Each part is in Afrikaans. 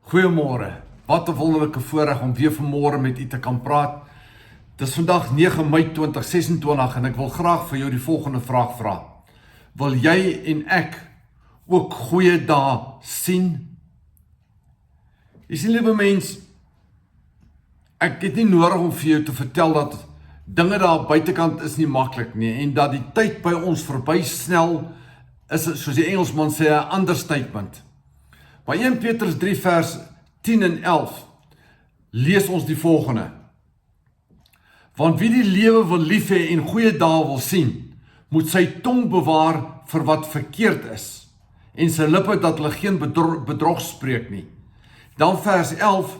Goeiemôre, wat 'n wonderlike voorreg om weer vanmôre met u te kan praat. Dit is vandag 9 Mei 2026 en ek wil graag vir jou die volgende vraag vra. Wil jy en ek ook goeie dae sien? Jy sien, liewe mens, ek het nie nodig om vir jou te vertel dat dinge daar buitekant is nie maklik nie en dat die tyd by ons verby snel is, soos die Engelsman sê, 'n understatement. Maar 1 Petrus 3 vers 10 en 11 lees ons die volgende. Want wie die lewe wil lief hê en goeie dae wil sien, moet sy tong bewaar vir wat verkeerd is en sy lippe dat hulle geen bedrog spreek nie. Dan vers 11,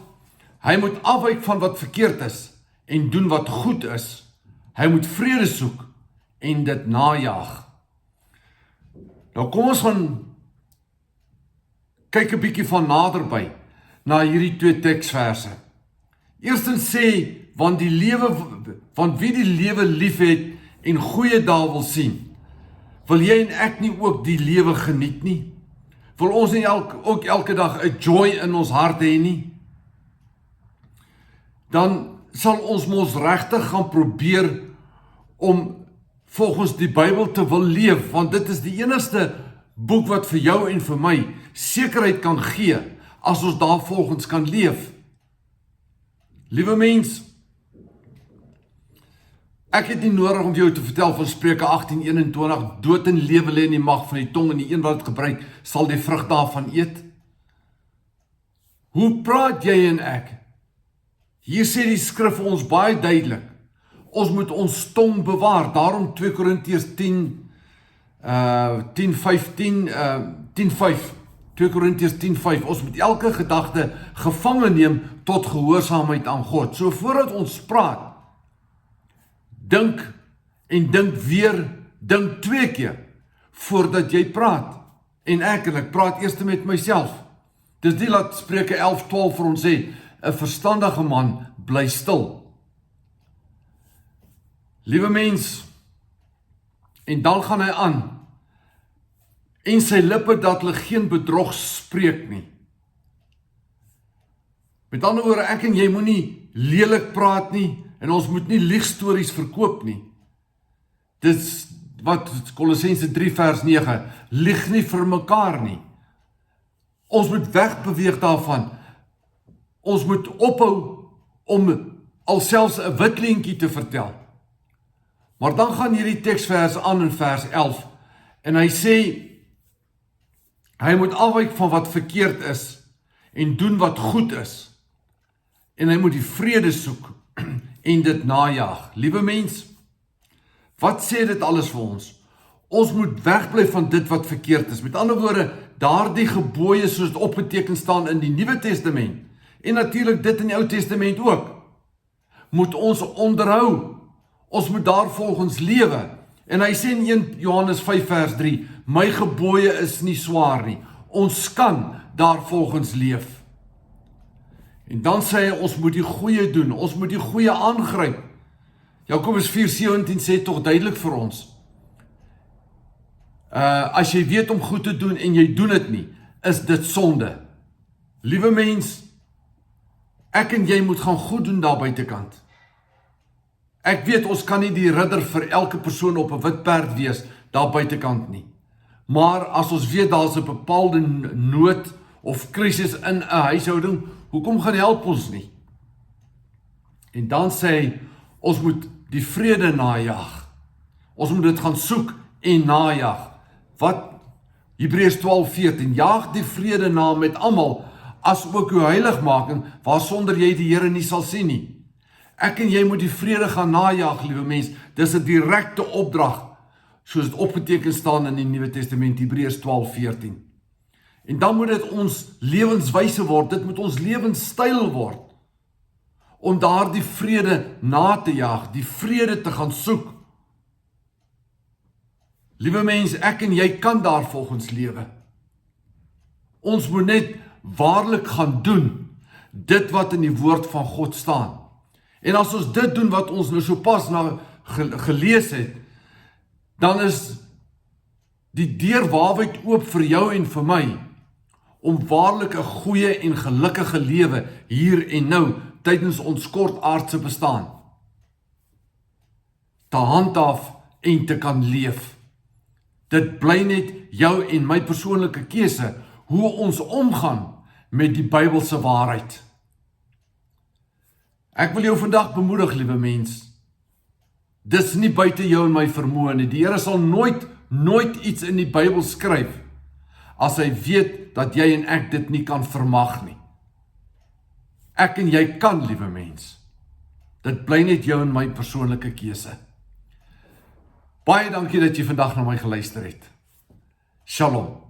hy moet afwyk van wat verkeerd is en doen wat goed is. Hy moet vrede soek en dit najag. Nou kom ons gaan kyk 'n bietjie van naderby na hierdie twee teksverse. Eerstens sê, want wie die lewe liefhet en goeie dae wil sien, wil jy en ek nie ook die lewe geniet nie? Wil ons nie ook elke dag 'n joy in ons hart hê nie? Dan sal ons mos regtig gaan probeer om volgens die Bybel te wil leef, want dit is die enigste boek wat vir jou en vir my sekerheid kan gee, as ons daarvolgens kan leef. Liewe mens, ek het nie nodig om jou te vertel van Spreuke 18:21, dood en lewe lê in die mag van die tong en die een wat dit gebruik, sal die vrug daarvan eet. Hoe praat jy en ek? Hier sê die skrif vir ons baie duidelik, ons moet ons tong bewaar, daarom 2 Korintiërs 10:5, ons moet elke gedagte gevange neem tot gehoorsaamheid aan God. So voordat ons praat, dink en dink weer, dink 2 keer voordat jy praat. En ek praat eers met myself. Dis die laat Spreuke 11:12 vir ons sê, 'n verstandige man bly stil. Liewe mens, en dan gaan hy aan, en sy lippe dat hulle geen bedrog spreek nie. Met ander woorde, ek en jy moet nie lelik praat nie, en ons moet nie liegstories verkoop nie. Dis wat Kolossense 3 vers 9, lieg nie vir mekaar nie. Ons moet wegbeweeg daarvan. Ons moet ophou om alselfs 'n wit leentjie te vertel. Maar dan gaan hierdie teksvers aan in vers 11, en hy sê, hy moet afwyk van wat verkeerd is, en doen wat goed is, en hy moet die vrede soek, en dit najag. Liewe mens, wat sê dit alles vir ons? Ons moet wegbly van dit wat verkeerd is. Met ander woorde, daardie gebooie soos dit opgeteken staan in die Nuwe Testament, en natuurlik dit in die Ou Testament ook, moet ons onderhou. Ons moet daarvolgens lewe. En hy sê in 1 Johannes 5 vers 3, my gebooie is nie swaar nie. Ons kan daarvolgens leef. En dan sê hy, ons moet die goeie doen. Ons moet die goeie aangryp. Jakobus 4:17 sê tog duidelik vir ons, as jy weet om goed te doen en jy doen dit nie, is dit sonde. Liewe mens, ek en jy moet gaan goed doen daar buitekant. Ek weet, ons kan nie die ridder vir elke persoon op 'n wit perd wees, daar buitekant nie. Maar as ons weet, daar is 'n bepaalde nood of krisis in 'n huishouding, hoekom gaan help ons nie? En dan sê hy, ons moet die vrede najag. Ons moet dit gaan soek en najag. Wat? Hebreërs 12:14, jaag die vrede na met almal, as ook uw heiligmaking, waarsonder jy die Here nie sal sien nie. Ek en jy moet die vrede gaan najag, liewe mens. Dis 'n direkte opdrag, soos dit opgeteken staan in die Nuwe Testament, Hebreërs 12:14. En dan moet dit ons lewenswyse word, dit moet ons lewenstyl word, om daardie vrede na te jaag, die vrede te gaan soek. Liewe mens, ek en jy kan daarvolgens lewe. Ons moet net waarlik gaan doen, dit wat in die woord van God staan. En as ons dit doen wat ons nou so pas gelees het, dan is die deur waarwyd oop vir jou en vir my, om waarlik 'n goeie en gelukkige lewe hier en nou tydens ons kort aardse bestaan te handhaaf en te kan leef. Dit bly net jou en my persoonlike keuse hoe ons omgaan met die Bybelse waarheid. Ek wil jou vandag bemoedig, liewe mens. Dis nie buite jou en my vermoë nie. Die Here sal nooit iets in die Bybel skryf as hy weet dat jy en ek dit nie kan vermag nie. Ek en jy kan, liewe mens. Dit bly net jou en my persoonlike keuse. Baie dankie dat jy vandag na my geluister het. Shalom.